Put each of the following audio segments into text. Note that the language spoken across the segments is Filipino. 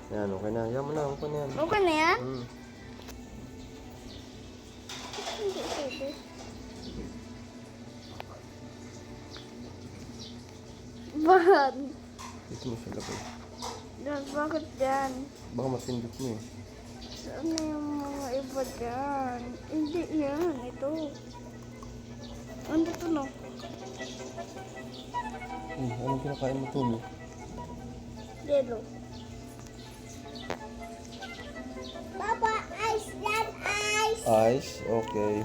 Yan, okay na. Yan mo na, okay na yan. Okay na yan? Hmm. Hindi pwede. Bakit? Dito mo siya lagay. Bakit yan? Baka mapindot mo eh. Saan na yung mga iba dyan? Hindi yan. Ito. Ano ito no? Anong kinakain mo, Tulo? Yellow. Papa, ice yan, ice. Ice? Okay.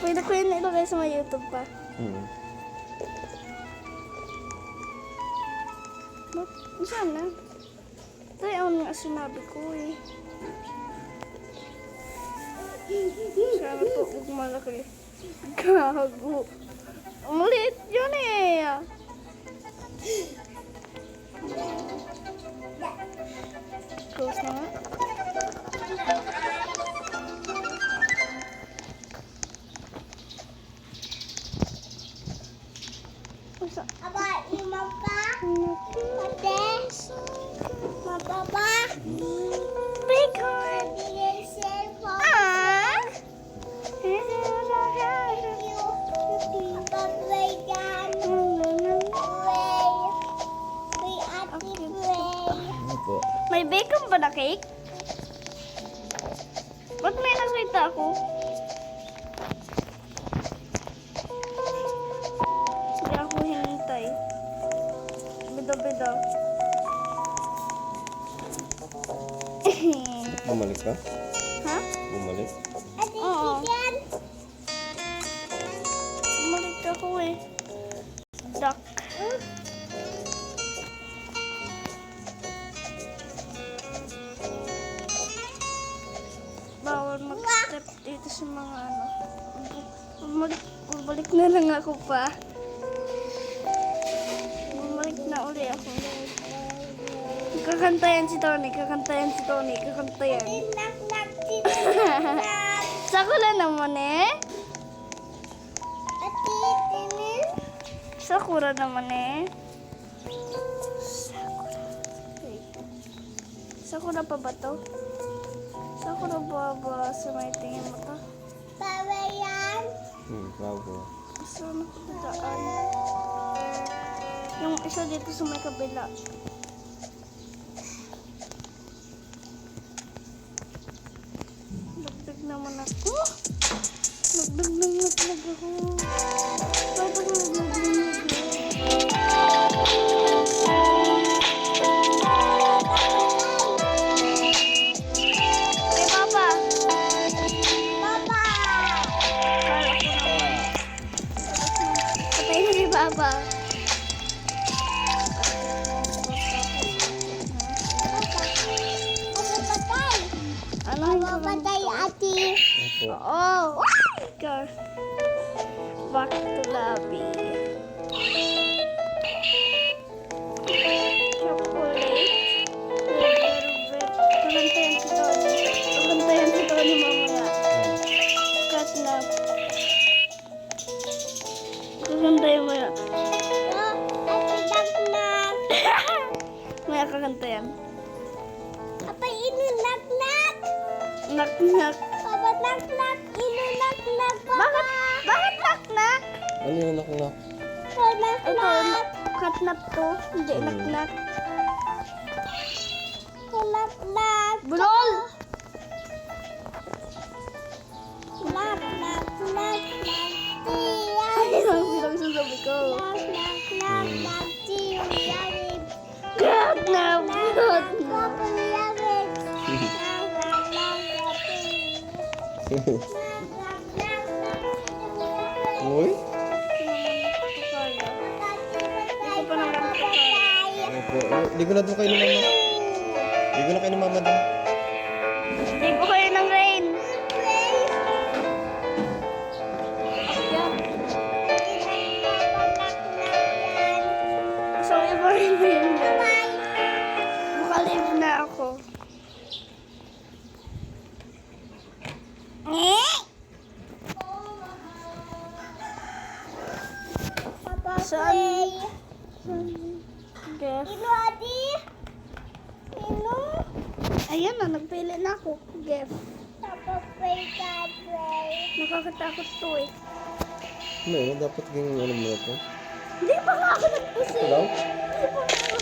Pwede ko yun ilagay sa mga YouTube pa. Hmm. Saan na? Ito yung nga sinabi ko eh. Sana po huwag malaki. Gago. Ulit yun eh. Close na nga. Masa? Aba, imam pa. Pate. Mapapa. Big heart. Bigay cellphone. Ah! Papa, play yan. Play. Play, ate, play. Ano po? May bacon ba na cake? Ba't may nakita ako? Hindi ako hinintay. Bida-bida. Bumalik ka? Ha? Bumalik? Ate, Oo. yan. Bumalik ako eh. Duck. Bawal mag-step dito sa mga ano. Bumalik na lang ako pa. Bumalik na uli ako. Kakantayan si Tony, kakantayan si Tony, kakantayan. Knock, knock, knock. Sakura naman eh. Ate, tinin. Sakura naman eh. Sakura. Wait. Sakura pa ba to? Sakura ba sa may tingin mo to? Baba yan. Bravo. Saan ako dadaan? Yung isa dito sa may kabila. Nagdag naman ako. Nagdag ako. Bakit nagdag Kay Papa. Papa. Kala ko naman. Patay na si Papa. Papa, patay. Ano Papa, patay, ate. Opo. Oh, God. Back to lobby. Chocolate. Kakantayan si Tony. Kakantayan si Tony mamaya. Catnap. Kakantayan mo yan. Ate, knock, knock. Maya kakantayan. Apa ini knock, knock. Knock knock. Papa, knock, knock. Ini knock, knock, Papa. Bakit knock knock? Ano yung anak? Oh, knock, Ito, knock. catnap to. Hindi knock knock. Oh, knock, knock. Bulol! Knock, knock, knock, knock. Ay, ang pinagsasabi ko. Knock, knock, knock, knock. Catnap! Catnap! Papa, yamin. Knock, knock, knock, knock. Uy? Opo. Di ko na doon kayo ni mama. Di ko na kayo ni mama doon. Hindi ko kayo ng rain. Yan. So, iba rin mo yun. Makalive na ako. Papa, Play. Gef. Ino, Adi? Ino? Ayan na, nagpili na ako. Gef. Play ka, play. Nakakatakot to eh. Ano, dapat ging ano mo na to. Hindi pa nga ako nag-isip. Hello? Hindi pa nga ako